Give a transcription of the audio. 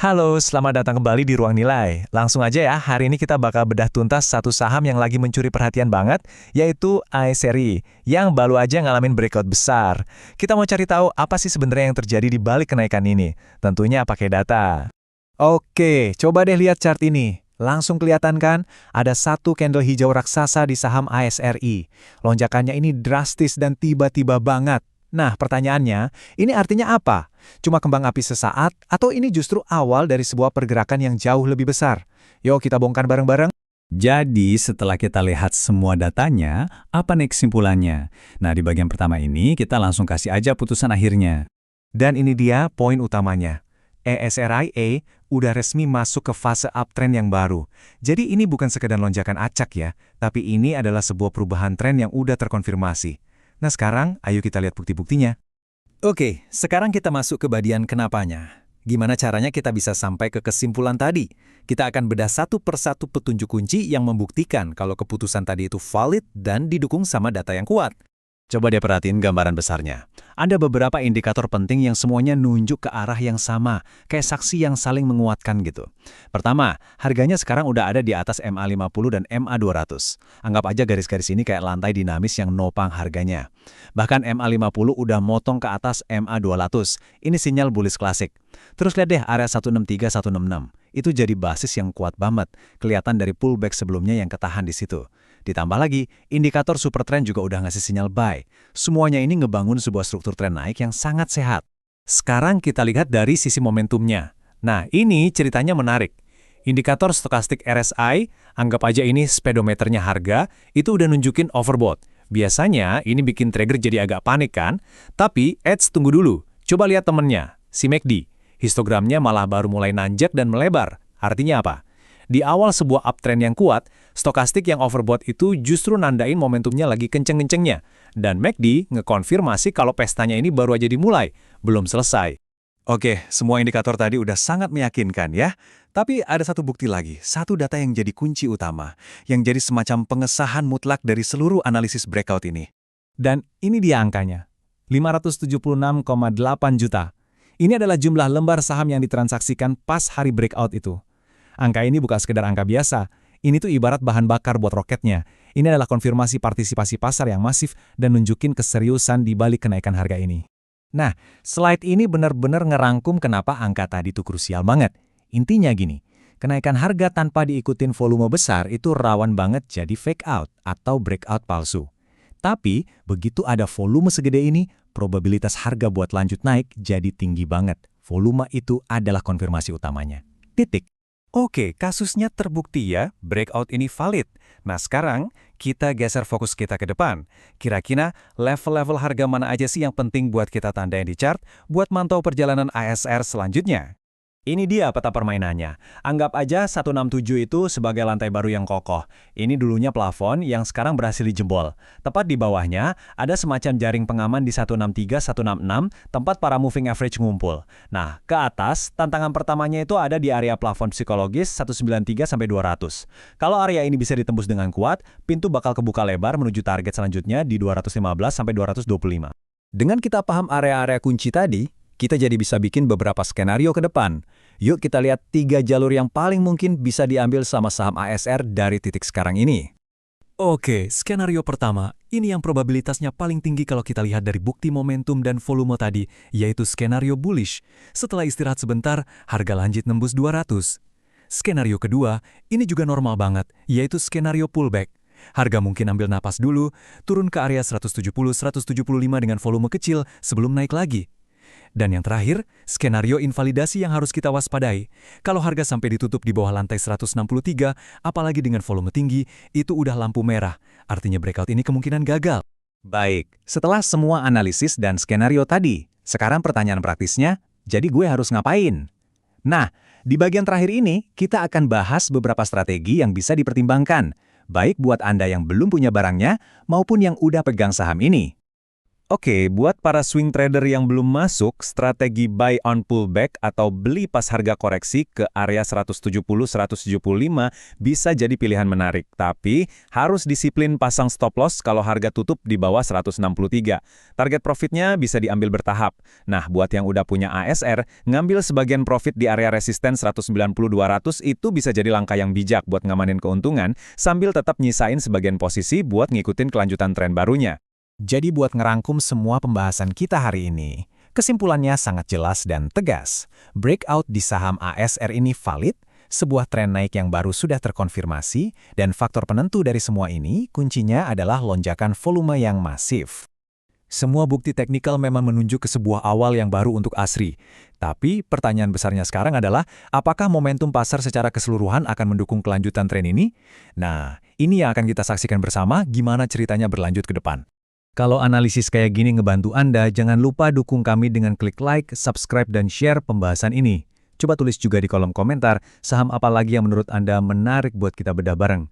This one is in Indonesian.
Halo, selamat datang kembali di Ruang Nilai. Langsung aja ya, hari ini kita bakal bedah tuntas satu saham yang lagi mencuri perhatian banget, yaitu iSeri, yang baru aja ngalamin breakout besar. Kita mau cari tahu apa sih sebenarnya yang terjadi di balik kenaikan ini. Tentunya pakai data. Oke, coba deh lihat chart ini. Langsung kelihatan kan, ada satu candle hijau raksasa di saham iSeri. Lonjakannya ini drastis dan tiba-tiba banget. Nah, pertanyaannya, ini artinya apa? Cuma kembang api sesaat, atau ini justru awal dari sebuah pergerakan yang jauh lebih besar? Yuk kita bongkar bareng-bareng. Jadi, setelah kita lihat semua datanya, apa nih kesimpulannya? Nah, di bagian pertama ini, kita langsung kasih aja putusan akhirnya. Dan ini dia poin utamanya. ESRIA udah resmi masuk ke fase uptrend yang baru. Jadi ini bukan sekedar lonjakan acak ya, tapi ini adalah sebuah perubahan tren yang udah terkonfirmasi. Nah sekarang, ayo kita lihat bukti-buktinya. Oke, sekarang kita masuk ke bagian kenapanya. Gimana caranya kita bisa sampai ke kesimpulan tadi? Kita akan bedah satu persatu petunjuk kunci yang membuktikan kalau keputusan tadi itu valid dan didukung sama data yang kuat. Coba deh perhatiin gambaran besarnya. Ada beberapa indikator penting yang semuanya nunjuk ke arah yang sama, kayak saksi yang saling menguatkan gitu. Pertama, harganya sekarang udah ada di atas MA50 dan MA200. Anggap aja garis-garis ini kayak lantai dinamis yang nopang harganya. Bahkan MA50 udah motong ke atas MA200. Ini sinyal bullish klasik. Terus lihat deh area 163-166. Itu jadi basis yang kuat banget. Kelihatan dari pullback sebelumnya yang ketahan di situ. Ditambah lagi, indikator super trend juga udah ngasih sinyal buy. Semuanya ini ngebangun sebuah struktur tren naik yang sangat sehat. Sekarang kita lihat dari sisi momentumnya. Nah, ini ceritanya menarik. Indikator stokastik RSI, anggap aja ini speedometernya harga, itu udah nunjukin overbought. Biasanya ini bikin trader jadi agak panik kan? Tapi, tunggu dulu. Coba lihat temennya, si MACD. Histogramnya malah baru mulai nanjak dan melebar. Artinya apa? Di awal sebuah uptrend yang kuat, stokastik yang overbought itu justru nandain momentumnya lagi kenceng-kencengnya. Dan MACD ngekonfirmasi kalau pestanya ini baru aja dimulai, belum selesai. Oke, semua indikator tadi udah sangat meyakinkan ya. Tapi ada satu bukti lagi, satu data yang jadi kunci utama, yang jadi semacam pengesahan mutlak dari seluruh analisis breakout ini. Dan ini dia angkanya, 576,8 juta. Ini adalah jumlah lembar saham yang ditransaksikan pas hari breakout itu. Angka ini bukan sekedar angka biasa, ini tuh ibarat bahan bakar buat roketnya. Ini adalah konfirmasi partisipasi pasar yang masif dan nunjukin keseriusan di balik kenaikan harga ini. Nah, slide ini benar-benar ngerangkum kenapa angka tadi tuh krusial banget. Intinya gini, kenaikan harga tanpa diikutin volume besar itu rawan banget jadi fake out atau breakout palsu. Tapi, begitu ada volume segede ini, probabilitas harga buat lanjut naik jadi tinggi banget. Volume itu adalah konfirmasi utamanya. Titik. Oke, kasusnya terbukti ya, breakout ini valid. Nah sekarang, kita geser fokus kita ke depan. Kira-kira level-level harga mana aja sih yang penting buat kita tandain di chart, buat mantau perjalanan ISR selanjutnya? Ini dia peta permainannya. Anggap aja 167 itu sebagai lantai baru yang kokoh. Ini dulunya plafon yang sekarang berhasil dijebol. Tepat di bawahnya, ada semacam jaring pengaman di 163-166, tempat para moving average ngumpul. Nah, ke atas, tantangan pertamanya itu ada di area plafon psikologis 193-200. Kalau area ini bisa ditembus dengan kuat, pintu bakal kebuka lebar menuju target selanjutnya di 215-225. Dengan kita paham area-area kunci tadi, kita jadi bisa bikin beberapa skenario ke depan. Yuk kita lihat 3 jalur yang paling mungkin bisa diambil sama saham ASR dari titik sekarang ini. Oke, skenario pertama, ini yang probabilitasnya paling tinggi kalau kita lihat dari bukti momentum dan volume tadi, yaitu skenario bullish. Setelah istirahat sebentar, harga lanjut nembus 200. Skenario kedua, ini juga normal banget, yaitu skenario pullback. Harga mungkin ambil napas dulu, turun ke area 170-175 dengan volume kecil sebelum naik lagi. Dan yang terakhir, skenario invalidasi yang harus kita waspadai. Kalau harga sampai ditutup di bawah lantai 163, apalagi dengan volume tinggi, itu udah lampu merah. Artinya breakout ini kemungkinan gagal. Baik, setelah semua analisis dan skenario tadi, sekarang pertanyaan praktisnya, jadi gue harus ngapain? Nah, di bagian terakhir ini, kita akan bahas beberapa strategi yang bisa dipertimbangkan, baik buat Anda yang belum punya barangnya, maupun yang udah pegang saham ini. Oke, buat para swing trader yang belum masuk, strategi buy on pullback atau beli pas harga koreksi ke area 170-175 bisa jadi pilihan menarik. Tapi, harus disiplin pasang stop loss kalau harga tutup di bawah 163. Target profitnya bisa diambil bertahap. Nah, buat yang udah punya ASR, ngambil sebagian profit di area resisten 190-200 itu bisa jadi langkah yang bijak buat ngamanin keuntungan, sambil tetap nyisain sebagian posisi buat ngikutin kelanjutan tren barunya. Jadi buat ngerangkum semua pembahasan kita hari ini, kesimpulannya sangat jelas dan tegas. Breakout di saham ASR ini valid, sebuah tren naik yang baru sudah terkonfirmasi, dan faktor penentu dari semua ini kuncinya adalah lonjakan volume yang masif. Semua bukti teknikal memang menunjuk ke sebuah awal yang baru untuk ASRI. Tapi pertanyaan besarnya sekarang adalah, apakah momentum pasar secara keseluruhan akan mendukung kelanjutan tren ini? Nah, ini yang akan kita saksikan bersama gimana ceritanya berlanjut ke depan. Kalau analisis kayak gini ngebantu Anda, jangan lupa dukung kami dengan klik like, subscribe, dan share pembahasan ini. Coba tulis juga di kolom komentar, saham apa lagi yang menurut Anda menarik buat kita bedah bareng.